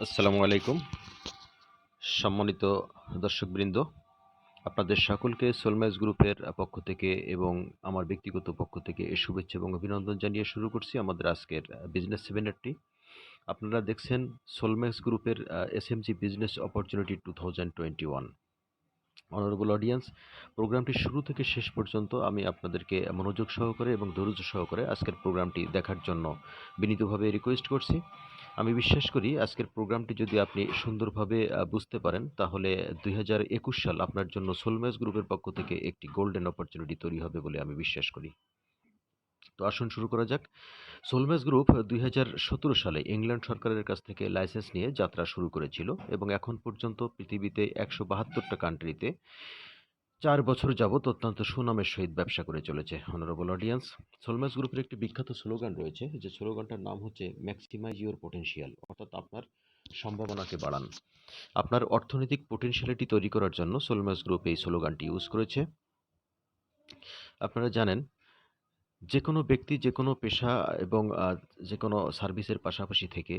আসসালামু আলাইকুম। সম্মানিত দর্শকবৃন্দ, আপনাদের সকলকে সোলম্যাচ গ্রুপের পক্ষ থেকে এবং আমার ব্যক্তিগত পক্ষ থেকে শুভেচ্ছা এবং অভিনন্দন জানিয়ে শুরু করছি আমাদের আজকের বিজনেস সেমিনারটি। আপনারা দেখছেন সোলম্যাচ গ্রুপের SMG business opportunity 2021। Honourable audience, প্রোগ্রামটি শুরু থেকে শেষ পর্যন্ত আমি আপনাদেরকে মনোযোগ সহকারে এবং ধৈর্য সহকারে আজকের প্রোগ্রামটি দেখার জন্য বিনীতভাবে রিকোয়েস্ট করছি। আমি বিশ্বাস করি আজকের প্রোগ্রামটি যদি আপনি সুন্দরভাবে বুঝতে পারেন, তাহলে 2021 সাল আপনার জন্য সোলম্যাচ গ্রুপের পক্ষ থেকে একটি গোল্ডেন অপরচুনিটি তৈরি হবে বলে আমি বিশ্বাস করি। তো আসুন শুরু করা যাক। সোলম্যাচ গ্রুপ 2017 সালে ইংল্যান্ড সরকারের কাছ থেকে লাইসেন্স নিয়ে যাত্রা শুরু করেছিল এবং এখন পর্যন্ত পৃথিবীতে 172টা কান্ট্রিতে 4 বছর যাবৎ অত্যন্ত সুনামের সহিত ব্যবসা করে চলেছে। অনারেবল অডিয়েন্স, সোলম্যাচ গ্রুপের একটি বিখ্যাত স্লোগান রয়েছে, যে স্লোগানটার নাম হচ্ছে ম্যাক্সিমাইজ ইউর পোটেনশিয়াল, অর্থাৎ আপনার সম্ভাবনাকে বাড়ান। আপনার অর্থনৈতিক পোটেনশিয়ালিটি তৈরি করার জন্য সোলম্যাচ গ্রুপ এই স্লোগানটি ইউজ করেছে। আপনারা জানেন, যে কোনো ব্যক্তি যে কোনো পেশা এবং যে কোনো সার্ভিসের পাশাপাশি থেকে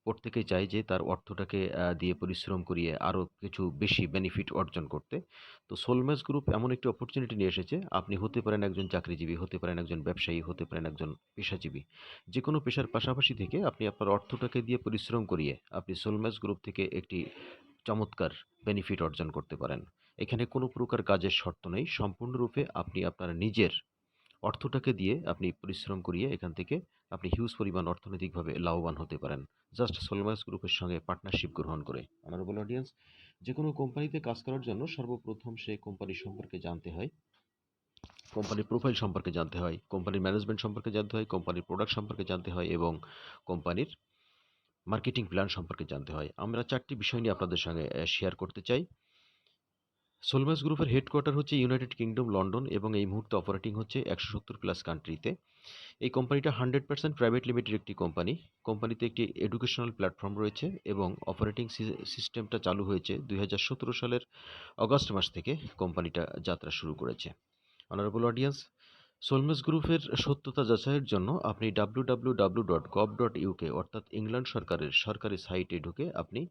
প্রত্যেকেই চায় যে তার অর্থটাকে দিয়ে পরিশ্রম করিয়ে আরও কিছু বেশি বেনিফিট অর্জন করতে। তো সোলম্যাচ গ্রুপ এমন একটি অপরচুনিটি নিয়ে এসেছে। আপনি হতে পারেন একজন চাকরিজীবী, হতে পারেন একজন ব্যবসায়ী, হতে পারেন একজন পেশাজীবী। যে কোনো পেশার পাশাপাশি থেকে আপনি আপনার অর্থটাকে দিয়ে পরিশ্রম করিয়ে আপনি সোলম্যাচ গ্রুপ থেকে একটি চমৎকার বেনিফিট অর্জন করতে পারেন। এখানে কোনো প্রকার কাজের শর্ত নেই। সম্পূর্ণরূপে আপনি আপনার নিজের অর্থটাকে দিয়ে আপনি পরিশ্রম করিয়ে এখান থেকে আপনি হিউজ পরিমাণ অর্থনৈতিকভাবে লাভবান হতে পারেন, জাস্ট সোলম্যাচ গ্রুপের সঙ্গে পার্টনারশিপ গ্রহণ করে। অনারেবল অডিয়েন্স, যে কোনো কোম্পানিতে কাজ করার জন্য সর্বপ্রথম সে কোম্পানি সম্পর্কে জানতে হয়, কোম্পানির প্রোফাইল সম্পর্কে জানতে হয়, কোম্পানির ম্যানেজমেন্ট সম্পর্কে জানতে হয়, কোম্পানির প্রোডাক্ট সম্পর্কে জানতে হয় এবং কোম্পানির মার্কেটিং প্ল্যান সম্পর্কে জানতে হয়। আমরা 4টি বিষয় নিয়ে আপনাদের সঙ্গে শেয়ার করতে চাই। সোলম্যাচ গ্রুপের হেডকোয়ার্টার হচ্ছে ইউনাইটেড কিংডম লন্ডন এবং এই মুহূর্তে অপারেটিং হচ্ছে 170 প্লাস কান্ট্রিতে। এই কোম্পানিটা 100% প্রাইভেট লিমিটেড একটি কোম্পানি। কোম্পানিতে একটি এডুকেশনাল প্ল্যাটফর্ম রয়েছে এবং অপারেটিং সিস্টেমটা চালু হয়েছে 2017 সালের অগাস্ট মাস থেকে কোম্পানিটা যাত্রা শুরু করেছে। অনারেবল অডিয়েন্স, সোলম্যাচ গ্রুপের সত্যতা যাচাইয়ের জন্য আপনি www.gov.uk অর্থাৎ ইংল্যান্ড সরকারের সরকারি সাইটে ঢুকে আপনি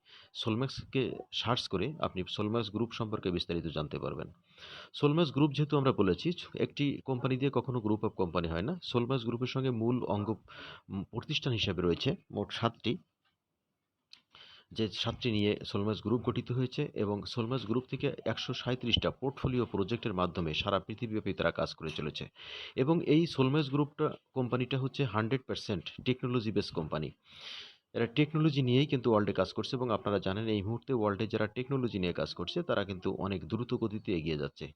সোলম্যাক্সকে সার্চ করে আপনি সোলম্যাচ গ্রুপ সম্পর্কে বিস্তারিত জানতে পারবেন। সোলম্যাচ গ্রুপ যেহেতু আমরা বলেছি, একটি কোম্পানি দিয়ে কখনো গ্রুপ অফ কোম্পানি হয় না। সোলম্যাচ গ্রুপের সঙ্গে মূল অঙ্গ প্রতিষ্ঠান হিসেবে রয়েছে মোট 7টি, যে 7টি নিয়ে সোলম্যাচ গ্রুপ গঠিত হয়েছে এবং সোলম্যাচ গ্রুপ থেকে 137টা পোর্টফোলিও প্রজেক্টের মাধ্যমে সারা পৃথিবীব্যাপী তারা কাজ করে চলেছে। এবং এই সোলম্যাচ গ্রুপটা কোম্পানিটা হচ্ছে 100% টেকনোলজি বেস কোম্পানি। এরা টেকনোলজি নিয়েই কিন্তু ওয়ার্ল্ডে কাজ করছে এবং আপনারা জানেন এই মুহূর্তে ওয়ার্ল্ডে যারা টেকনোলজি নিয়ে কাজ করছে তারা কিন্তু অনেক দ্রুত গতিতে এগিয়ে যাচ্ছে।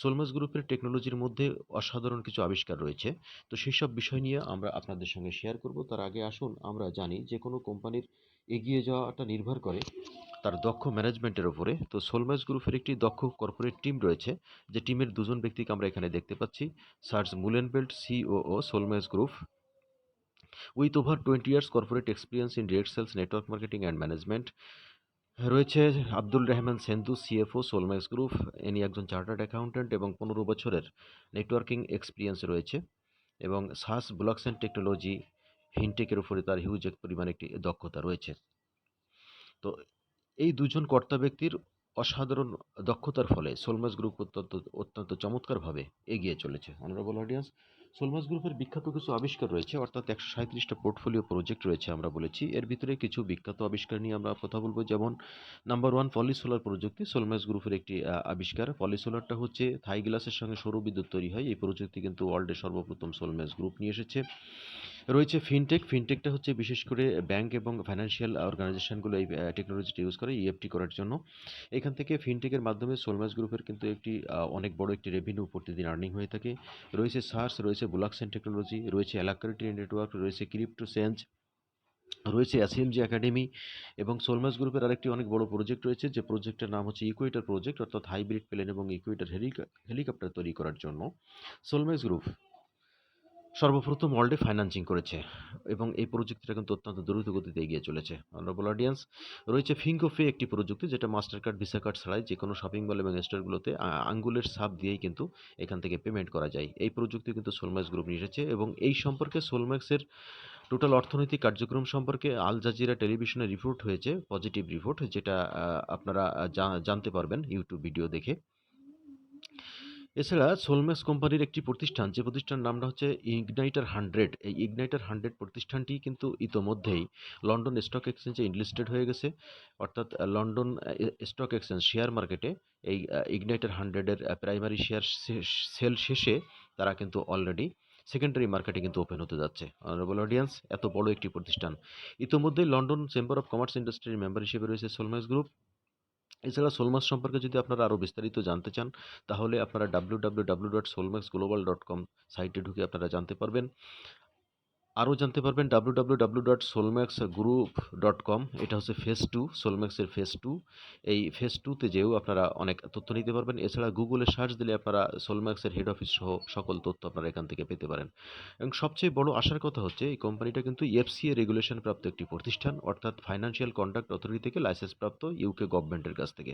সোলম্যাচ গ্রুপের টেকনোলজির মধ্যে অসাধারণ কিছু আবিষ্কার রয়েছে। তো সেই সব বিষয় নিয়ে আমরা আপনাদের সঙ্গে শেয়ার করব। তার আগে আসুন আমরা জানি যে কোনো কোম্পানির এগিয়ে যাওয়াটা নির্ভর করে তার দক্ষ ম্যানেজমেন্টের উপরে। তো সোলম্যাচ গ্রুপের একটি দক্ষ কর্পোরেট টিম রয়েছে, যে টিমের দুজন ব্যক্তিকে আমরা এখানে দেখতে পাচ্ছি। Serge Mullenbelt, COO, Solmatch group, with over 20 years corporate experience in direct sales, network marketing and management. রয়েছে Abdul Rahman Sendu, CFO, Solmax group. ইনি একজন চার্টার্ড অ্যাকাউন্ট্যান্ট এবং 15 বছরের নেটওয়ার্কিং এক্সপিরিয়েন্স রয়েছে এবং সাস ব্লকচেন টেকনোলজি ফিনটেকের উপরে তার হিউজ এক পরিমাণ একটি দক্ষতা রয়েছে। তো এই দুজন কর্তা ব্যক্তির অসাধারণ দক্ষতার ফলে সোলম্যাচ গ্রুপ অত্যন্ত চমৎকারভাবে এগিয়ে চলেছে। অনারেবল অডিয়েন্স, সোলম্যাচ গ্রুপের বিখ্যাত কিছু আবিষ্কার রয়েছে, অর্থাৎ 137টা পোর্টফোলিও প্রজেক্ট রয়েছে আমরা বলেছি। এর ভিতরে কিছু বিখ্যাত আবিষ্কার নিয়ে আমরা কথা বলবো, যেমন নাম্বার 1 পলিসোলার প্রযুক্তি। সোলম্যাচ গ্রুপের একটি আবিষ্কার। পলিসোলারটা হচ্ছে থাই গ্লাসের সঙ্গে সৌর বিদ্যুৎ তৈরি হয়। এই প্রযুক্তি কিন্তু ওয়ার্ল্ডে সর্বপ্রথম সোলম্যাচ গ্রুপ নিয়ে এসেছে। রয়েছে ফিনটেক। ফিনটেকটা হচ্ছে বিশেষ করে ব্যাংক এবং ফাইন্যান্সিয়াল অর্গানাইজেশনগুলো এই টেকনোলজিটা ইউজ করে ইএফটি করার জন্য। এখান থেকে ফিনটেকের মাধ্যমে সোলম্যাচ গ্রুপের কিন্তু একটি অনেক বড় একটি রেভিনিউ প্রতিদিন আর্নিং হয়ে থাকে। রয়েছে সার্স, রয়েছে ব্লকচেন টেকনোলজি, রয়েছে অ্যালাক্রিটি নেটওয়ার্ক, রয়েছে ক্রিপ্টো চেঞ্জ, রয়েছে এসএমজি একাডেমি এবং সোলম্যাচ গ্রুপের আরেকটি অনেক বড় প্রজেক্ট রয়েছে, যে প্রজেক্টের নাম হচ্ছে ইকুয়েটর প্রজেক্ট, অর্থাৎ হাইব্রিড প্লেন এবং ইকুয়েটর হেলিকপ্টার তৈরি করার জন্য সোলম্যাচ গ্রুপ সর্বপ্রথম ওয়ার্ল্ডে ফাইন্যান্সিং করেছে এবং এই প্রযুক্তিটা কিন্তু অত্যন্ত দ্রুত গতিতে এগিয়ে চলেছে। অনারেবল অডিয়েন্স, রয়েছে ফিঙ্কোপে, একটি প্রযুক্তি যেটা মাস্টার কার্ড, ভিসা কার্ড ছাড়াই যে কোনো শপিং মল এবং স্টোরগুলোতে আঙ্গুলের ছাপ দিয়েই কিন্তু এখান থেকে পেমেন্ট করা যায়। এই প্রযুক্তি কিন্তু সোলম্যাক্স গ্রুপ নিয়ে এসেছে এবং এই সম্পর্কে সোলম্যাক্সের টোটাল অর্থনৈতিক কার্যক্রম সম্পর্কে আল জাজিরা টেলিভিশনে রিপোর্ট হয়েছে, পজিটিভ রিপোর্ট, যেটা আপনারা জানতে পারবেন ইউটিউব ভিডিও দেখে। এছাড়া সোলম্যাক্স কোম্পানির একটি প্রতিষ্ঠান, যে প্রতিষ্ঠানের নামটা হচ্ছে ইগনাইটার 100। এই ইগনাইটার 100 প্রতিষ্ঠানটি কিন্তু ইতোমধ্যেই লন্ডন স্টক এক্সচেঞ্জে ইনলিস্টেড হয়ে গেছে। অর্থাৎ লন্ডন স্টক এক্সচেঞ্জ শেয়ার মার্কেটে এই ইগনাইটার 100-এর প্রাইমারি শেয়ার সেল শেষে তারা কিন্তু অলরেডি সেকেন্ডারি মার্কেটে কিন্তু ওপেন হতে যাচ্ছে। অনারেবল অডিয়েন্স, এত বড় একটি প্রতিষ্ঠান। ইতোমধ্যেই লন্ডন চেম্বার অফ কমার্স ইন্ডাস্ট্রির মেম্বার হিসেবে রয়েছে সোলম্যাক্স গ্রুপ। এছাড়া সোলম্যাক্স সম্পর্কে যদি আপনারা আরও বিস্তারিত জানতে চান, তাহলে আপনারা www.solmaxglobal.com সাইটে ঢুকে আপনারা জানতে পারবেন। আরও জানতে পারবেন www.solmaxgroup.com। এটা হচ্ছে ফেজ 2, সোলম্যাক্সের ফেজ 2। এই ফেজ 2তে যেও আপনারা অনেক তথ্য নিতে পারবেন। এছাড়া গুগলে সার্চ দিলে আপনারা সোলম্যাক্সের হেড অফিস সহ সকল তথ্য আপনারা এখান থেকে পেতে পারেন। এবং সবচেয়ে বড় আসার কথা হচ্ছে, এই কোম্পানিটা কিন্তু এফসিএ রেগুলেশন প্রাপ্ত একটি প্রতিষ্ঠান, অর্থাৎ ফাইন্যান্সিয়াল কন্ডাক্ট অথরিটি থেকে লাইসেন্স প্রাপ্ত ইউকে গভর্নমেন্টের কাছ থেকে।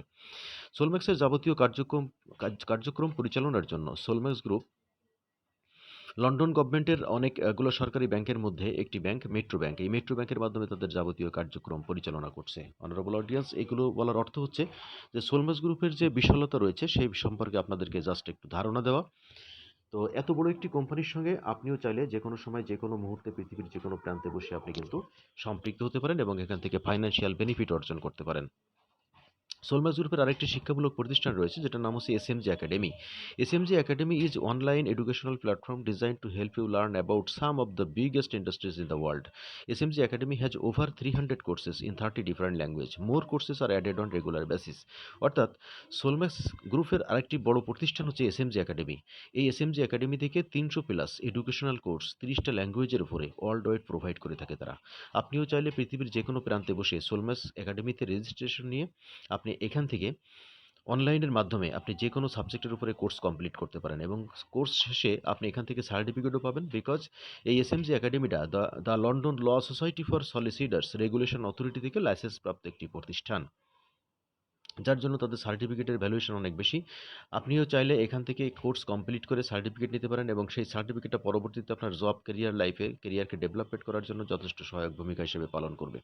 সোলম্যাক্সের যাবতীয় কার্যক্রম পরিচালনার জন্য সোলম্যাক্স গ্রুপ লন্ডন গভর্নমেন্টের অনেকগুলো সরকারি ব্যাংকের মধ্যে একটি ব্যাংক, মেট্রো ব্যাংক। এই মেট্রো ব্যাংকের মাধ্যমে তাদের যাবতীয় কার্যক্রম পরিচালনা করছে। অনারেবল অডিয়েন্স, এগুলো বলার অর্থ হচ্ছে যে সোলম্যাক্স গ্রুপের যে বিশালতা রয়েছে সেই সম্পর্কে আপনাদেরকে জাস্ট একটু ধারণা দেওয়া। তো এত বড় একটি কোম্পানির সঙ্গে আপনিও চাইলে যে কোনো সময় যে কোনো মুহূর্তে পৃথিবীর যে কোনো প্রান্তে বসে আপনি কিন্তু সম্পৃক্ত হতে পারেন এবং এখান থেকে ফাইন্যান্সিয়াল বেনিফিট অর্জন করতে পারেন। সোলম্যাক্স গ্রুপের আরেকটি শিক্ষামূলক প্রতিষ্ঠান রয়েছে, যেটার নাম হচ্ছে SMG academy. SMG academy is online educational platform design to help you learn about some of the biggest industries in the world. SMG academy has over 300 courses in 30 different language. More courses are added on regular basis. অর্থাৎ Solmax গ্রুপের আরেকটি বড় প্রতিষ্ঠান হচ্ছে SMG academy. এই SMG academy থেকে 300 plus educational course 30টা ল্যাঙ্গুয়েজের উপরে ওয়ার্ল্ড ওয়াইড প্রোভাইড করে থাকে তারা। আপনিও চাইলে পৃথিবীর যে কোনো প্রান্তে বসে সোলম্যাক্স একাডেমিতে রেজিস্ট্রেশন নিয়ে আপনি এখান থেকে অনলাইনের মাধ্যমে আপনি যে কোনো সাবজেক্টের উপরে কোর্স কমপ্লিট করতে পারেন এবং কোর্স শেষে আপনি এখান থেকে সার্টিফিকেটও পাবেন। বিকজ এই এসএমজি একাডেমিটা the London law society for solicitors regulation authority থেকে লাইসেন্স প্রাপ্ত একটি প্রতিষ্ঠান, যার জন্য তাদের সার্টিফিকেটের ভ্যালুয়েশন অনেক বেশি। আপনিও চাইলে এখান থেকে কোর্স কমপ্লিট করে সার্টিফিকেট নিতে পারেন এবং সেই সার্টিফিকেটটা পরবর্তীতে আপনার জব কেরিয়ারকে ডেভেলপমেন্ট করার জন্য যথেষ্ট সহায়ক ভূমিকা হিসেবে পালন করবে।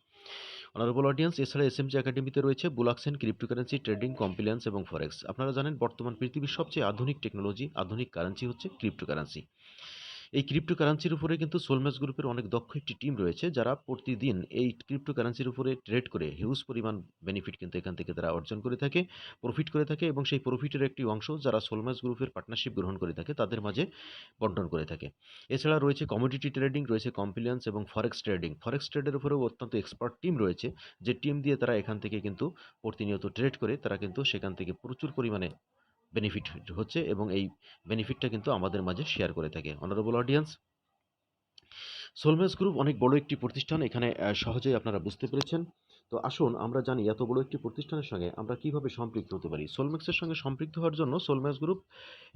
অনারেবল অডিয়েন্স, এছাড়া এসএমজি একাডেমিতে রয়েছে বুলাক্সেন ক্রিপ্টোকারেন্সি ট্রেডিং, কমপ্লিয়েন্স এবং ফরেক্স। আপনারা জানেন বর্তমান পৃথিবীর সবচেয়ে আধুনিক টেকনোলজি, আধুনিক কারেন্সি হচ্ছে ক্রিপ্টোকারেন্সি। এই ক্রিপ্টোকারেন্সির উপরে কিন্তু সোলম্যাক্স গ্রুপের অনেক দক্ষ একটি টিম রয়েছে, যারা প্রতিদিন এই ক্রিপ্টোকারেন্সির উপরে ট্রেড করে হিউজ পরিমাণ বেনিফিট কিন্তু এখান থেকে তারা অর্জন করে থাকে, প্রফিট করে থাকে এবং সেই প্রফিটের একটি অংশ যারা সোলম্যাক্স গ্রুপের পার্টনারশিপ গ্রহণ করে থাকে তাদের মাঝে বন্টন করে থাকে। এছাড়া রয়েছে কমোডিটি ট্রেডিং, রয়েছে কমপ্লিয়েন্স এবং ফরেক্স ট্রেডিং। ফরেক্স ট্রেডের উপরেও অত্যন্ত এক্সপার্ট টিম রয়েছে, যে টিম দিয়ে তারা এখান থেকে কিন্তু প্রতিনিয়ত ট্রেড করে তারা কিন্তু সেখান থেকে প্রচুর পরিমাণে বেনিফিট হচ্ছে এবং এই বেনিফিটটা কিন্তু আমাদের মাঝে শেয়ার করে থাকে। অনারেবল অডিয়েন্স, সোলম্যাক্স গ্রুপ অনেক বড় একটি প্রতিষ্ঠান, এখানে সহজেই আপনারা বুঝতে পেরেছেন। তো আসুন আমরা জানি এত বড় একটি প্রতিষ্ঠানের সঙ্গে আমরা কিভাবে সম্পৃক্ত হতে পারি। সোলম্যাক্সের সঙ্গে সম্পৃক্ত হওয়ার জন্য সোলম্যাক্স গ্রুপ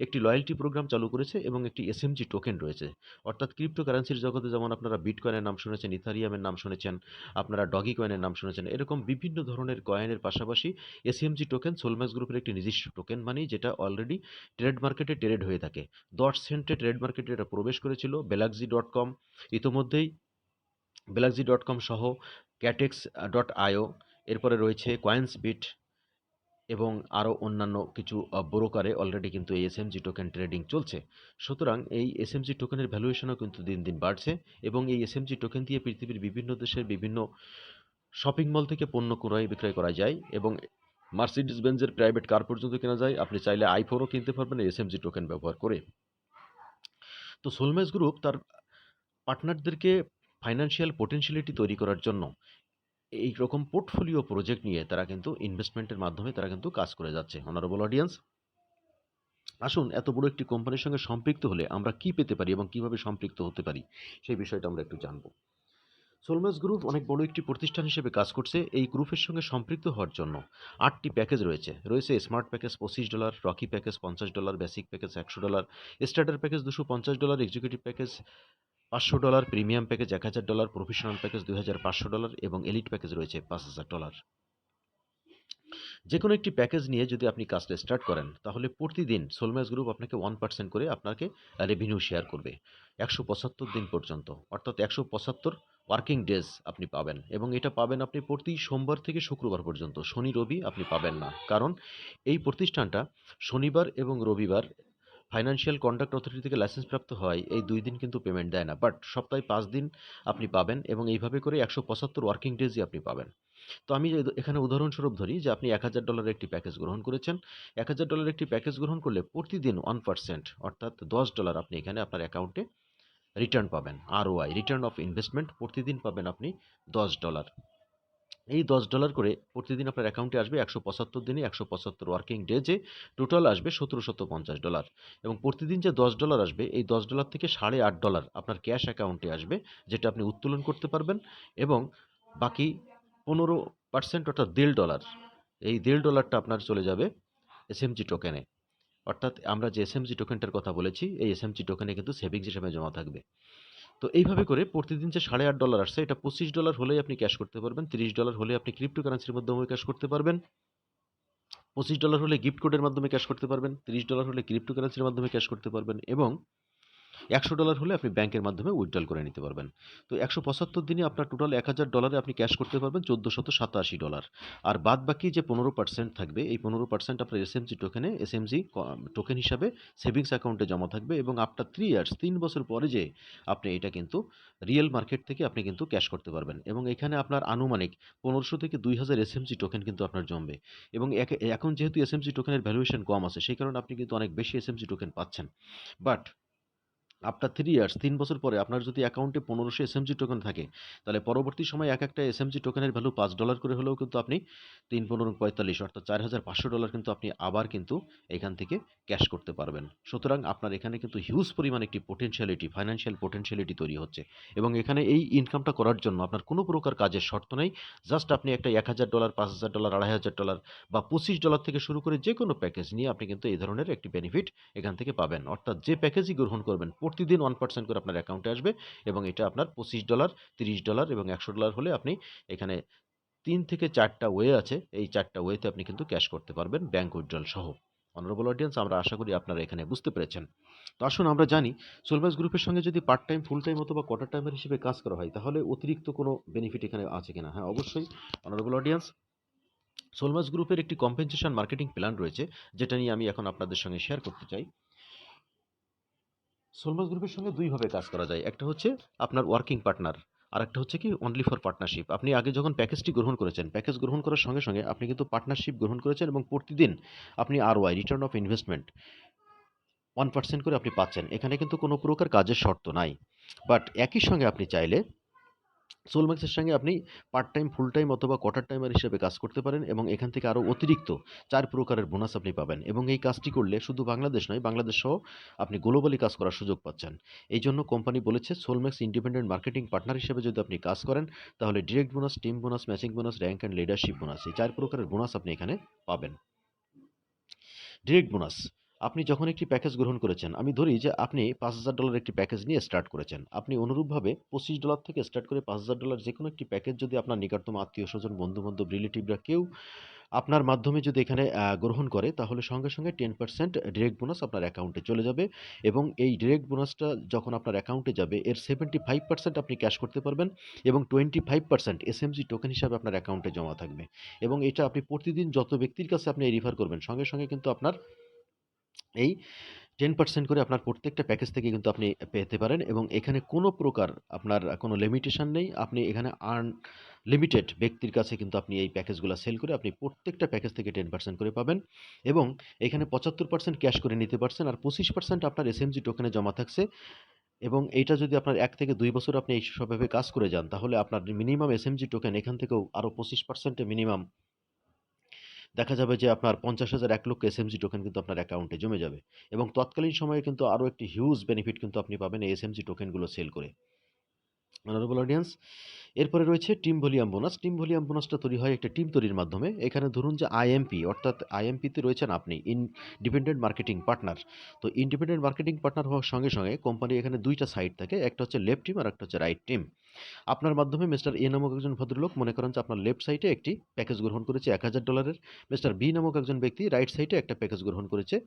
একটি লয়্যালটি প্রোগ্রাম চালু করেছে এবং একটি এসএমজি টোকেন রয়েছে। অর্থাৎ ক্রিপ্টোকারেন্সির জগতে যেমন আপনারা বিটকয়েনের নাম শুনেছেন, ইথারিয়ামের নাম শুনেছেন, আপনারা ডগি কয়েনের নাম শুনেছেন, এরকম বিভিন্ন ধরনের কয়েনের পাশাপাশি এসএমজি টোকেন সোলম্যাক্স গ্রুপের একটি নিজস্ব টোকেন মানি, যেটা অলরেডি ট্রেড মার্কেটে ট্রেড হয়ে থাকে। 10 সেন্টে ট্রেড মার্কেটে এটা প্রবেশ করেছিল। বেলাক্সি.com ইতোমধ্যেই, বেলাক্সি.com সহ ক্যাটেক্স.io, এরপরে রয়েছে কয়েন্সবিট এবং আরও অন্যান্য কিছু ব্রোকারে অলরেডি কিন্তু এই এসএমজি টোকেন ট্রেডিং চলছে। সুতরাং এই এসএমজি টোকেনের ভ্যালুয়েশনও কিন্তু দিন দিন বাড়ছে এবং এই এসএমজি টোকেন দিয়ে পৃথিবীর বিভিন্ন দেশের বিভিন্ন শপিং মল থেকে পণ্য ক্রয় বিক্রয় করা যায় এবং মার্সিডিজ বেঞ্জের প্রাইভেট কার পর্যন্ত কেনা যায়। আপনি চাইলে আইফোনও কিনতে পারবেন এই এসএমজি টোকেন ব্যবহার করে। তো সোলম্যাক্স গ্রুপ তার পার্টনারদেরকে ফাইন্যান্সিয়াল পোটেনশিয়ালিটি তৈরি করার জন্য এই রকম পোর্টফোলিও প্রজেক্ট নিয়ে তারা কিন্তু ইনভেস্টমেন্টের মাধ্যমে তারা কিন্তু কাজ করে যাচ্ছে। অনারেবল অডিয়েন্স, আসুন এত বড় একটি কোম্পানির সঙ্গে সম্পৃক্ত হলে আমরা কি পেতে পারি এবং কিভাবে সম্পৃক্ত হতে পারি সেই বিষয়টা আমরা একটু জানব। সোলম্যাক্স গ্রুপ অনেক বড় একটি প্রতিষ্ঠান হিসেবে কাজ করছে। এই গ্রুপের সঙ্গে সম্পৃক্ত হওয়ার জন্য 8টি প্যাকেজ রয়েছে smart package $25, Rocky package $50, basic package $100, starter package $250, executive package $500, premium package $1000, professional package $2500 এবং এলিট প্যাকেজ রয়েছে $5000। যেকোনো একটি প্যাকেজ নিয়ে যদি আপনি কাজটা স্টার্ট করেন, তাহলে প্রতিদিন সোলম্যাক্স গ্রুপ আপনাকে 1% করে আপনাকে রেভিনিউ শেয়ার করবে। ১৭৫ দিন পর্যন্ত। অর্থাৎ ১৭৫ ওয়ার্কিং ডেজ আপনি পাবেন এবং এটা পাবেন আপনি প্রতি সোমবার থেকে শুক্রবার পর্যন্ত। শনি, রবি আপনি পাবেন না। কারণ এই প্রতিষ্ঠানটা শনিবার এবং রবিবার ফাইন্যান্সিয়াল কন্ডাক্ট অথরিটি থেকে লাইসেন্স প্রাপ্ত হওয়ায় এই ২ দিন কিন্তু পেমেন্ট দেয় না। বাট সপ্তাহে ৫ দিন আপনি পাবেন এবং এইভাবে করে ১৭৫ ওয়ার্কিং ডেজই আপনি পাবেন। তো আমি এখানে উদাহরণস্বরূপ ধরি যে আপনি $১,০০০ একটি প্যাকেজ গ্রহণ করেছেন। $১,০০০ একটি প্যাকেজ গ্রহণ করলে প্রতিদিন 1% অর্থাৎ $১০ আপনি এখানে আপনার অ্যাকাউন্টে রিটার্ন পাবেন। ROI রিটার্ন অফ ইনভেস্টমেন্ট প্রতিদিন পাবেন আপনি $১০। এই $১০ করে প্রতিদিন আপনার অ্যাকাউন্টে আসবে ১৭৫ দিনে ১৭৫ ওয়ার্কিং ডেজে টোটাল আসবে $১৭৫০ এবং প্রতিদিন যে $১০ আসবে এই $১০ থেকে $৮.৫ আপনার ক্যাশ অ্যাকাউন্টে আসবে, যেটা আপনি উত্তোলন করতে পারবেন এবং বাকি ১৫% অর্থাৎ $১.৫ এই $১.৫টা আপনার চলে যাবে এসএমজি টোকেনে। অর্থাৎ আমরা যে এসএমজি টোকেনটার কথা বলেছি, এই এসএমজি টোকেনে কিন্তু সেভিংস হিসাবে জমা থাকবে। তো এইভাবে করে প্রতিদিন যে $৮.৫ আসছে, এটা $২৫ হলেই আপনি ক্যাশ করতে পারবেন, $৩০ হলে আপনি ক্রিপ্টোকারেন্সির মাধ্যমে ক্যাশ করতে পারবেন, $২৫ হলে গিফট কোডের মাধ্যমে ক্যাশ করতে পারবেন, $৩০ হলে ক্রিপ্টোকারেন্সির মাধ্যমে ক্যাশ করতে পারবেন এবং $১০০ হলে আপনি ব্যাংকের মাধ্যমে উইথড্রল করে নিতে পারবেন। তো ১৭৫ দিনে আপনার টোটাল $১,০০০ আপনি ক্যাশ করতে পারবেন $১,৪৮৭। আর বাদবাকি যে ১৫% থাকবে, এই ১৫% আপনার এসএমজি টোকেনে এসএমজি টোকেন হিসাবে সেভিংস অ্যাকাউন্টে জমা থাকবে এবং আফটার 3 ইয়ার্স ৩ বছর পরে যেয়ে আপনি এটা কিন্তু রিয়েল মার্কেট থেকে আপনি কিন্তু ক্যাশ করতে পারবেন এবং এখানে আপনার আনুমানিক ১৫০০ থেকে ২,০০০ এসএমজি টোকেন কিন্তু আপনার জমবে এবং এখন যেহেতু এসএমজি টোকেনের ভ্যালুয়েশন কম আছে, সেই কারণে আপনি কিন্তু অনেক বেশি এসএমজি টোকেন পাচ্ছেন। বাট আফটার 3 ইয়ার্স ৩ বছর পরে আপনার যদি অ্যাকাউন্টে ১৫০০ এসএমজি টোকেন থাকে, তাহলে পরবর্তী সময়ে একটা এসএমজি টোকেনের ভ্যালু $৫ করে হলেও কিন্তু আপনি ৩×১৫ = ৪৫ অর্থাৎ $৪,৫০০ কিন্তু আপনি আবার কিন্তু এখান থেকে ক্যাশ করতে পারবেন। সুতরাং আপনার এখানে কিন্তু হিউজ পরিমাণ একটি পটেনশিয়ালিটি, ফাইন্যান্সিয়াল পটেনশিয়ালিটি তৈরি হচ্ছে এবং এখানে এই ইনকামটা করার জন্য আপনার কোনো প্রকার কাজের শর্ত নেই। জাস্ট আপনি একটা $১,০০০, $৫,০০০, $২,৫০০ বা $২৫ থেকে শুরু করে যেকোনো প্যাকেজ নিয়ে আপনি কিন্তু এই ধরনের একটি বেনিফিট এখান থেকে পাবেন। অর্থাৎ যে প্যাকেজই গ্রহণ করবেন প্রতিদিন 1% করে আপনার অ্যাকাউন্টে আসবে এবং এটা আপনার $২৫, $৩০ এবং $১০০ হলে আপনি এখানে ৩ থেকে ৪ টা ওয়ে আছে। এই ৪ টা ওয়েতে আপনি কিন্তু ক্যাশ করতে পারবেন ব্যাংক উইথড্রল সহ। অনারেবল অডিয়েন্স, আমরা আশা করি আপনারা এখানে বুঝতে পেরেছেন। তো আসুন আমরা জানি সোলম্যাক্স গ্রুপের সঙ্গে যদি পার্ট টাইম, ফুল টাইম অথবা কোয়ার্টার টাইমের হিসেবে কাজ করা হয়, তাহলে অতিরিক্ত কোনো বেনিফিট এখানে আছে কিনা? হ্যাঁ, অবশ্যই অনারেবল অডিয়েন্স, সোলম্যাক্স গ্রুপের একটি কম্পেনসেশন মার্কেটিং প্ল্যান রয়েছে, যেটা নিয়ে আমি এখন আপনাদের সঙ্গে শেয়ার করতে চাই। সোলম্যাক্স গ্রুপের সঙ্গে ২ ভাবে কাজ করা যায়। একটা হচ্ছে আপনার ওয়ার্কিং পার্টনার, আরেকটা হচ্ছে কি অনলি ফর পার্টনারশিপ। আপনি আগে যখন প্যাকেজটি গ্রহণ করেছেন, প্যাকেজ গ্রহণ করার সঙ্গে, সঙ্গে আপনি কিন্তু পার্টনারশিপ গ্রহণ করেছেন এবং প্রতিদিন আপনি ROI রিটার্ন অফ ইনভেস্টমেন্ট 1% করে আপনি পাচ্ছেন। এখানে কিন্তু কোনো প্রকার কাজের শর্ত নাই। বাট একই সঙ্গে আপনি চাইলে সোলম্যাক্সের সঙ্গে আপনি পার্ট টাইম, ফুল টাইম অথবা কোয়ার্টার টাইমার হিসেবে কাজ করতে পারেন এবং এখান থেকে আরও অতিরিক্ত ৪ প্রকারের বোনাস আপনি পাবেন এবং এই কাজটি করলে শুধু বাংলাদেশ নয়, বাংলাদেশ সহ আপনি গ্লোবালি কাজ করার সুযোগ পাচ্ছেন। এই জন্য কোম্পানি বলেছে সোলম্যাক্স ইন্ডিপেন্ডেন্ট মার্কেটিং পার্টনার হিসেবে যদি আপনি কাজ করেন, তাহলে direct bonus, team bonus, matching bonus, rank and leadership bonus, এই ৪ প্রকারের বোনাস আপনি এখানে পাবেন। ডিরেক্ট বোনাস, আপনি যখন একটি প্যাকেজ গ্রহণ করেছেন, আমি ধরি যে আপনি $৫,০০০ একটি প্যাকেজ নিয়ে স্টার্ট করেছেন। আপনি অনুরূপভাবে $২৫ থেকে স্টার্ট করে $৫,০০০ যেকোনো একটি প্যাকেজ যদি আপনার নিকটতম আত্মীয়স্বজন, বন্ধু-বান্ধব, রিলেটিভরা কেউ আপনার মাধ্যমে যদি এখানে গ্রহণ করে, তাহলে সঙ্গে, সঙ্গে 10% ডিরেক্ট বোনাস আপনার অ্যাকাউন্টে চলে যাবে এবং এই ডিরেক্ট বোনাসটা যখন আপনার অ্যাকাউন্টে যাবে, এর 75% আপনি ক্যাশ করতে পারবেন এবং 25% এসএমজি টোকেন হিসাবে আপনার অ্যাকাউন্টে জমা থাকবে এবং এটা আপনি প্রতিদিন যত ব্যক্তির কাছে আপনি রেফার করবেন, সঙ্গে, সঙ্গে কিন্তু আপনার এই 10% করে আপনার প্রত্যেকটা প্যাকেজ থেকে কিন্তু আপনি পেতে পারেন এবং এখানে কোনো প্রকার আপনার কোনো লিমিটেশন নেই। আপনি এখানে আনলিমিটেড ব্যক্তির কাছে কিন্তু আপনি এই প্যাকেজগুলা সেল করে আপনি প্রত্যেকটা প্যাকেজ থেকে 10% করে পাবেন এবং এখানে 75% ক্যাশ করে নিতে পারছেন আর 25% আপনার এসএমজি টোকেনে জমা থাকছে এবং এইটা যদি আপনার ১ থেকে ২ বছর আপনি এইসবভাবে কাজ করে যান, তাহলে আপনার মিনিমাম এসএমজি টোকেন এখান থেকেও আরও 25% এ মিনিমাম দেখা যাবে যে আপনার ৫০,০০০ ১,০০,০০০ এসএমজি টোকেন কিন্তু আপনার অ্যাকাউন্টে জমে যাবে এবং তৎকালীন সময়ে কিন্তু আরও একটি হিউজ বেনিফিট কিন্তু আপনি পাবেন এই এসএমজি টোকেনগুলো সেল করে। অনারেবল অডিয়েন্স, এরপরে রয়েছে team volume bonus. Team volume বোনাসটা তৈরি হয় একটা টিম তৈরির মাধ্যমে। এখানে ধরুন যে আইএমপি, অর্থাৎ আইএমপিতে রয়েছেন আপনি ইন্ডিপেন্ডেন্ট মার্কেটিং পার্টনার। তো ইন্ডিপেন্ডেন্ট মার্কেটিং পার্টনার হওয়ার সঙ্গে সঙ্গে কোম্পানি এখানে দুইটা সাইড থাকে, একটা হচ্ছে লেফট টিম আর একটা হচ্ছে রাইট টিম। আপনার মাধ্যমে মিস্টার এ নামক একজন ভদ্রলোক মনে করেন যে আপনার লেফট সাইডে একটি প্যাকেজ গ্রহণ করেছে $1000, মিস্টার বি নামক একজন ব্যক্তি রাইট সাইডে একটা প্যাকেজ গ্রহণ করেছে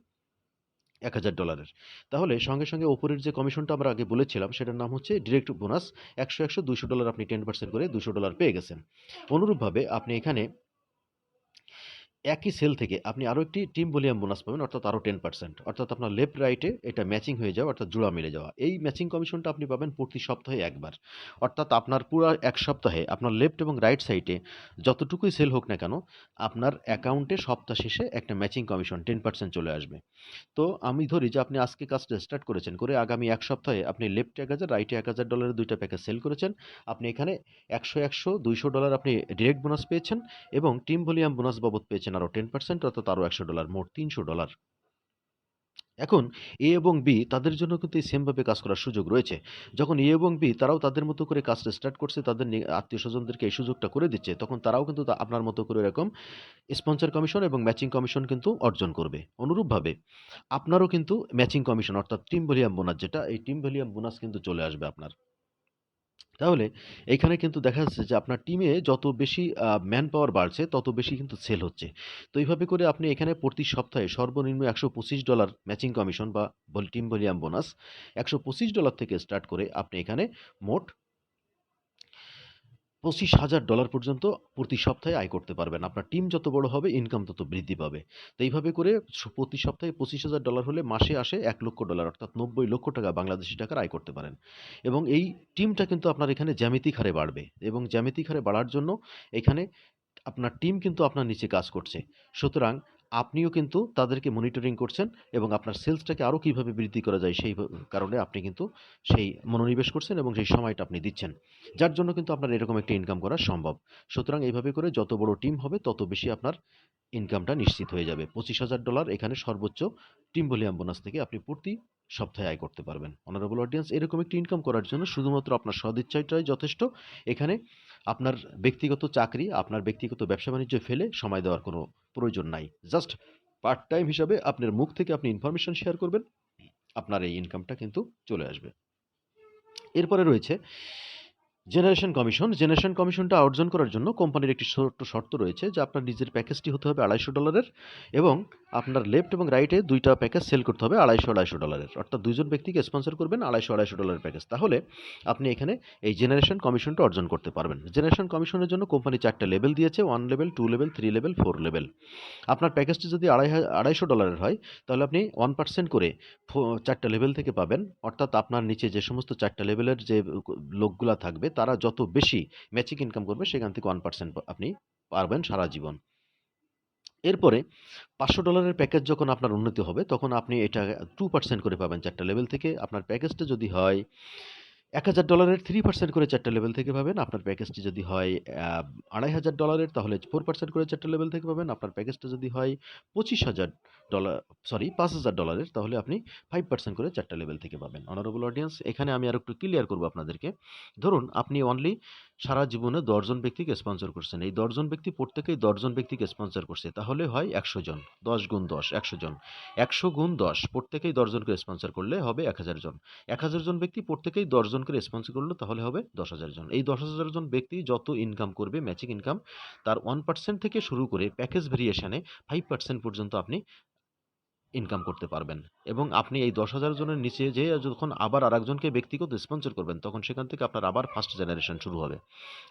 $1000। তাহলে সঙ্গে সঙ্গে ওপরের যে কমিশনটা আমরা আগে বলেছিলাম সেটার নাম হচ্ছে ডিরেক্ট বোনাস। 100 $200 আপনি 10% করে $200 পেয়ে গেছেন। অনুরূপভাবে আপনি এখানে একই সেল থেকে আপনি আরো একটি টিম ভলিউম বোনাস পাবেন, অর্থাৎ আরো 10%, অর্থাৎ আপনার লেফট রাইটে এটা ম্যাচিং হয়ে যাওয়া, অর্থাৎ জোড়া মিলে যাওয়া। এই ম্যাচিং কমিশনটা আপনি পাবেন প্রতি সপ্তাহে একবার। অর্থাৎ আপনার পুরো এক সপ্তাহে আপনার লেফট এবং রাইট সাইডে যতটুকুই সেল হোক না কেন, আপনার অ্যাকাউন্টে সপ্তাহ শেষে একটা ম্যাচিং কমিশন 10% চলে আসবে। তো আমি ধরি যে আপনি আজকে কাজটা স্টার্ট করেছেন, করে আগামী এক সপ্তাহে আপনি লেফটে 1000, রাইটে $1000 দুইটা প্যাকেজ সেল করেছেন। আপনি এখানে 100 $200 আপনি ডিরেক্ট বোনাস পেয়েছেন এবং টিম ভলিউম বোনাস বাবদ পেয়েছেন আরো 10%, অর্থাৎ আরো $100, মোট $300। এখন এ এবং বি তাদের জন্য কিন্তু এই সেমভাবে কাজ করার সুযোগ রয়েছে। যখন এ এবং বি তারাও তাদের মতো করে কাজটা স্টার্ট করছে, তাদের আত্মীয়-স্বজনদেরকে এই সুযোগটা করে দিচ্ছে, তখন তারাও কিন্তু আপনার মতো করে এরকম স্পন্সর কমিশন এবং ম্যাচিং কমিশন কিন্তু অর্জন করবে। অনুরূপভাবে আপনারও কিন্তু ম্যাচিং কমিশন, অর্থাৎ টিম ভলিউম বোনাস যেটা, এই টিম ভলিউম বোনাস কিন্তু চলে আসবে আপনার। তাহলে এইখানে কিন্তু দেখা যাচ্ছে যে আপনার টিমে যত বেশি ম্যান পাওয়ার বাড়ছে তত বেশি কিন্তু সেল হচ্ছে। তো এইভাবে করে আপনি এখানে প্রতি সপ্তাহে সর্বনিম্ন $125 ম্যাচিং কমিশন বা টিম ভলিউম বোনাস $125 থেকে স্টার্ট করে আপনি এখানে মোট $25,000 পর্যন্ত প্রতি সপ্তাহে আয় করতে পারবেন। আপনার টিম যত বড় হবে ইনকাম তত বৃদ্ধি পাবে। তো এইভাবে করে প্রতি সপ্তাহে $25,000 হলে মাসে আসে $1,00,000, অর্থাৎ 90 লক্ষ টাকা বাংলাদেশী টাকার আয় করতে পারেন। এবং এই টিমটা কিন্তু আপনার এখানে জ্যামিতিক হারে বাড়বে এবং জ্যামিতিক হারে বাড়ার জন্য এখানে আপনার টিম কিন্তু আপনার নিচে কাজ করছে। সুতরাং আপনিও কিন্তু তাদেরকে মনিটরিং করছেন এবং আপনার সেলসটাকে আরো কিভাবে বৃদ্ধি করা যায় সেই কারণে আপনি কিন্তু সেই মনোনিবেশ করছেন এবং সেই সময়টা আপনি দিচ্ছেন। যার জন্য কিন্তু আপনার এরকম একটা ইনকাম করা সম্ভব। সুতরাং এইভাবে করে যত বড় টিম হবে তত বেশি আপনার ইনকামটা নিশ্চিত হয়ে যাবে। $25,000 এখানে সর্বোচ্চ টিম ভলিউম বোনাস থেকে আপনি প্রতি সপ্তাহে আয় করতে পারবেন। অনারেবল অডিয়েন্স, এরকম একটি ইনকাম করার জন্য শুধুমাত্র আপনার সদিচ্ছাটাই যথেষ্ট। এখানে আপনার ব্যক্তিগত চাকরি, আপনার ব্যক্তিগত ব্যবসা-বাণিজ্য ফেলে সময় দেওয়ার কোনো প্রয়োজন নাই। জাস্ট পার্ট টাইম হিসাবে আপনার মুখ থেকে আপনি ইনফরমেশন শেয়ার করবেন। আপনার এই ইনকামটা কিন্তু চলে আসবে। এরপরে রয়েছে জেনারেশন কমিশন। জেনারেশন কমিশনটা অর্জন করার জন্য কোম্পানির একটি ছোট্ট শর্ত রয়েছে যে আপনার নিজের প্যাকেজটি হতে হবে $250 এবং আপনার লেফট এবং রাইটে দুইটা প্যাকেজ সেল করতে হবে $250, অর্থাৎ দুইজন ব্যক্তিকে স্পন্সর করবেন $250 প্যাকেজ। তাহলে আপনি এখানে এই জেনারেশন কমিশনটা অর্জন করতে পারবেন। জেনারেশন কমিশনের জন্য কোম্পানি 4টা লেভেল দিয়েছে, 1 লেভেল, 2 লেভেল, 3 লেভেল, 4 লেভেল। আপনার প্যাকেজটি যদি $250 হয় তাহলে আপনি 1% করে 4টা লেভেল থেকে পাবেন, অর্থাৎ আপনার নিচে যে সমস্ত 4টা লেভেলের যে লোকগুলা থাকবে তারা যত বেশি ম্যাচিং ইনকাম করবে সেখান থেকে 1% আপনি পারবেন সারা জীবন। এরপরে $500 প্যাকেজ যখন আপনার উন্নতি হবে তখন আপনি এটা 2% করে পাবেন 4টা লেভেল থেকে। আপনার প্যাকেজটা যদি হয় $1000 3% করে 4টা লেভেল থেকে পাবেন। আপনার প্যাকেজটি যদি হয় $2500 তাহলে 4% করে 4টা লেভেল থেকে পাবেন। আপনার প্যাকেজটা যদি হয় $5000 তাহলে আপনি 5% করে 4টা লেভেল থেকে পাবেন। অনারেবল অডিয়েন্স, এখানে আমি আরেকটু ক্লিয়ার করব আপনাদেরকে। ধরুন আপনি অনলি সারা জীবনে 10 জন ব্যক্তিকে স্পন্সর করছেন। এই 10 জন ব্যক্তি প্রত্যেকেই 10 জন ব্যক্তিকে স্পন্সর করছে। তাহলে হয় 100 জন। 10 গুণ 10 100 জন। 100 গুণ 10 প্রত্যেকেই 10 জনকে স্পন্সর করলে হবে 1000 জন। 1000 জন ব্যক্তি প্রত্যেকেই 10 জন করে স্পন্সর করলো তাহলে হবে 10,000 জন। এই 10,000 জন ব্যক্তি যত ইনকাম করবে ম্যাচিং ইনকাম, তার 1% থেকে শুরু করে প্যাকেজ ভেরিয়েশনে 5% পর্যন্ত আপনি ইনকাম করতে পারবেন। এবং আপনি এই 10,000 জনের নিচে যেয়ে যখন আবার আরেকজনকে ব্যক্তিগত স্পন্সর করবেন তখন সেখান থেকে আপনার আবার ফার্স্ট জেনারেশন শুরু হবে।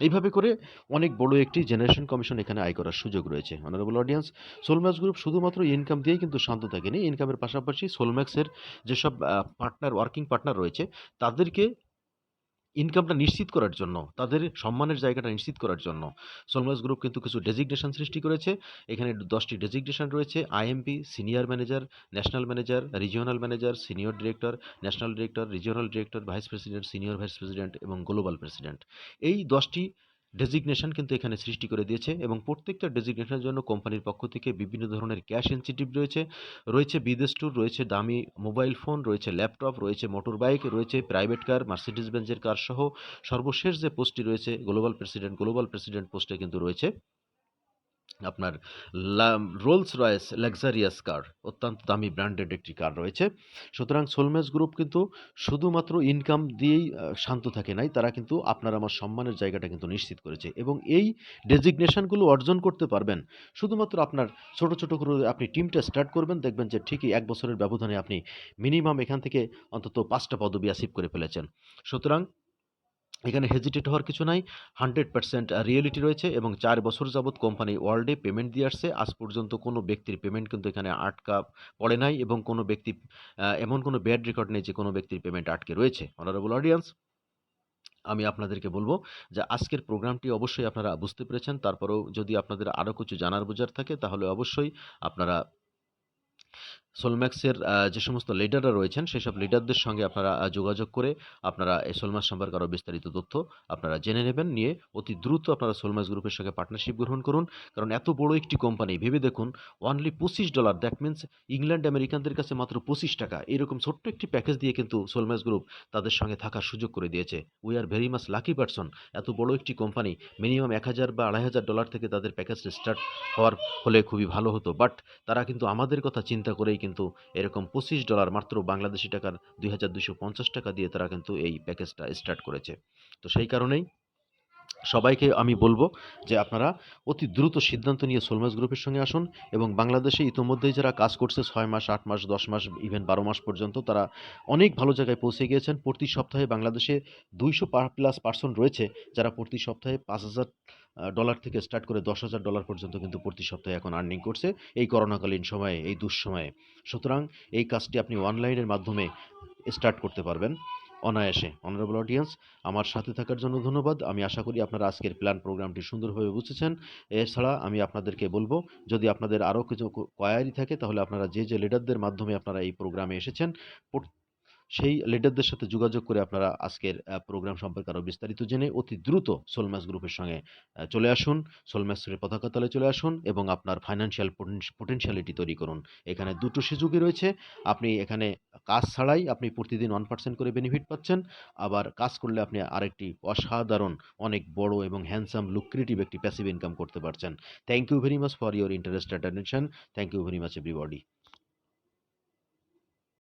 এইভাবে করে অনেক বড় একটি জেনারেশন কমিশন এখানে আয় করার সুযোগ রয়েছে। অনারেবল অডিয়েন্স, সোলম্যাক্স গ্রুপ শুধুমাত্র ইনকাম দিয়েই কিন্তু শান্ত থাকেনি। ইনকামের পাশাপাশি সোলম্যাক্সের যেসব পার্টনার, ওয়ার্কিং পার্টনার রয়েছে তাদেরকে ইনকামটা নিশ্চিত করার জন্য, তাদের সম্মানের জায়গাটা নিশ্চিত করার জন্য সোলম্যাক্স গ্রুপ কিন্তু কিছু ডেজিগনেশন সৃষ্টি করেছে। এখানে 10টি ডেজিগনেশন রয়েছে: IMP, senior manager, national manager, regional manager, senior director, national director, regional director, vice president, senior vice president এবং গ্লোবাল প্রেসিডেন্ট। এই 10টি ডেজিগনেশন কিন্তু এখানে সৃষ্টি করে দিয়েছে এবং প্রত্যেকটা ডেজিগনেশনের জন্য কোম্পানির পক্ষ থেকে বিভিন্ন ধরনের ক্যাশ ইনসেন্টিভ রয়েছে। রয়েছে বিদেশ ট্যুর, রয়েছে দামি মোবাইল ফোন, রয়েছে ল্যাপটপ, রয়েছে মোটর বাইক, রয়েছে প্রাইভেট কার, মার্সিডিজ বেঞ্জের কার সহ সর্বশেষ যে পোস্টটি রয়েছে গ্লোবাল প্রেসিডেন্ট পোস্টে কিন্তু রয়েছে আপনার রোলস রয়েস লাক্সারিয়াস কার, অত্যন্ত দামি ব্র্যান্ডেড একটি কার রয়েছে। সুতরাং সোলমেজ গ্রুপ কিন্তু শুধুমাত্র ইনকাম দিয়েই শান্ত থাকে নাই, তারা কিন্তু আপনার আমার সম্মানের জায়গাটা কিন্তু নিশ্চিত করেছে এবং এই ডেজিগনেশনগুলো অর্জন করতে পারবেন শুধুমাত্র আপনার ছোট ছোট করে আপনি টিমটা স্টার্ট করবেন, দেখবেন যে ঠিকই 1 বছরের ব্যবধানে আপনি মিনিমাম এখান থেকে অন্তত 5টা পদবি অ্যাচিভ করে ফেলেছেন। সুতরাং এখানে হেজিটেট হওয়ার কিছু নাই। 100% রিয়েলিটি রয়েছে এবং 4 বছর যাবৎ কোম্পানি ওয়ার্ল্ডে পেমেন্ট দিয়ে আসছে। আজ পর্যন্ত কোনো ব্যক্তির পেমেন্ট কিন্তু এখানে আটকা পড়ে নাই এবং কোনো ব্যক্তি এমন কোনো ব্যাড রেকর্ড নেই যে কোনো ব্যক্তির পেমেন্ট আটকে রয়েছে। অনারেবল অডিয়েন্স, আমি আপনাদেরকে বলব যে আজকের প্রোগ্রামটি অবশ্যই আপনারা বুঝতে পেরেছেন। তারপরেও যদি আপনাদের আরও কিছু জানার বোঝার থাকে তাহলে অবশ্যই আপনারা সোলম্যাক্সের যে সমস্ত লিডাররা রয়েছেন সেসব লিডারদের সঙ্গে আপনারা যোগাযোগ করে আপনারা এই সোলম্যাক্স সম্পর্কে আরও বিস্তারিত তথ্য আপনারা জেনে নেবেন। নিয়ে অতি দ্রুত আপনারা সোলম্যাক্স গ্রুপের সঙ্গে পার্টনারশিপ গ্রহণ করুন। কারণ এত বড় একটি কোম্পানি ভেবে দেখুন, অনলি $25, দ্যাট মিন্স ইংল্যান্ড আমেরিকানদের কাছে মাত্র $25, এরকম ছোট্ট একটি প্যাকেজ দিয়ে কিন্তু সোলম্যাক্স গ্রুপ তাদের সঙ্গে থাকার সুযোগ করে দিয়েছে। We are very much lucky person. এত বড় একটি কোম্পানি মিনিমাম 1000 বা $2500 থেকে তাদের প্যাকেজটা স্টার্ট হওয়ার হলে খুবই ভালো হতো, বাট তারা কিন্তু আমাদের কথা চিন্তা করেই কিন্তু এরকম $25 মাত্র বাংলাদেশী টাকার 2250 টাকা দিয়ে তারা কিন্তু এই প্যাকেজটা স্টার্ট করেছে। তো সেই কারণেই সবাইকে আমি বলবো যে আপনারা অতি দ্রুত সিদ্ধান্ত নিয়ে সোলম্যাক্স গ্রুপের সঙ্গে আসুন এবং বাংলাদেশে ইতোমধ্যেই যারা কাজ করছে 6 মাস, 8 মাস, 10 মাস, ইভেন 12 মাস পর্যন্ত তারা অনেক ভালো জায়গায় পৌঁছে গিয়েছেন। প্রতি সপ্তাহে বাংলাদেশে 200 প্লাস পার্সন রয়েছে যারা প্রতি সপ্তাহে $5000 থেকে স্টার্ট করে $10,000 পর্যন্ত কিন্তু প্রতি সপ্তাহে এখন আর্নিং করছে এই করোনাকালীন সময়ে, এই দুঃসময়ে। সুতরাং এই কাজটি আপনি অনলাইনের মাধ্যমে স্টার্ট করতে পারবেন অনায়াসে। অনারেবল অডিয়েন্স, আমার সাথে থাকার জন্য ধন্যবাদ। আমি আশা করি আপনারা আজকের প্ল্যান প্রোগ্রামটি সুন্দরভাবে বুঝেছেন। এছাড়া আমি আপনাদেরকে বলবো, যদি আপনাদের আরও কিছু কোয়ারি থাকে তাহলে আপনারা যে লিডারদের মাধ্যমে আপনারা এই প্রোগ্রামে এসেছেন সেই লিডারদের সাথে যোগাযোগ করে আপনারা আজকের প্রোগ্রাম সম্পর্কে আরও বিস্তারিত জেনে অতি দ্রুত সোলম্যাক্স গ্রুপের সঙ্গে চলে আসুন। সোলম্যাক্সের পতাকা তলে চলে আসুন এবং আপনার ফাইন্যান্সিয়াল পোটেনশিয়ালিটি তৈরি করুন। এখানে দুটো সুযোগই রয়েছে। আপনি এখানে কাজ ছাড়াই আপনি প্রতিদিন 1% করে বেনিফিট পাচ্ছেন। আবার কাজ করলে আপনি আরেকটি অসাধারণ, অনেক বড় এবং হ্যান্ডসাম লুক্রেটিভ একটি প্যাসিভ ইনকাম করতে পারছেন। Thank you very much for your interest and attention. Thank you very much everybody.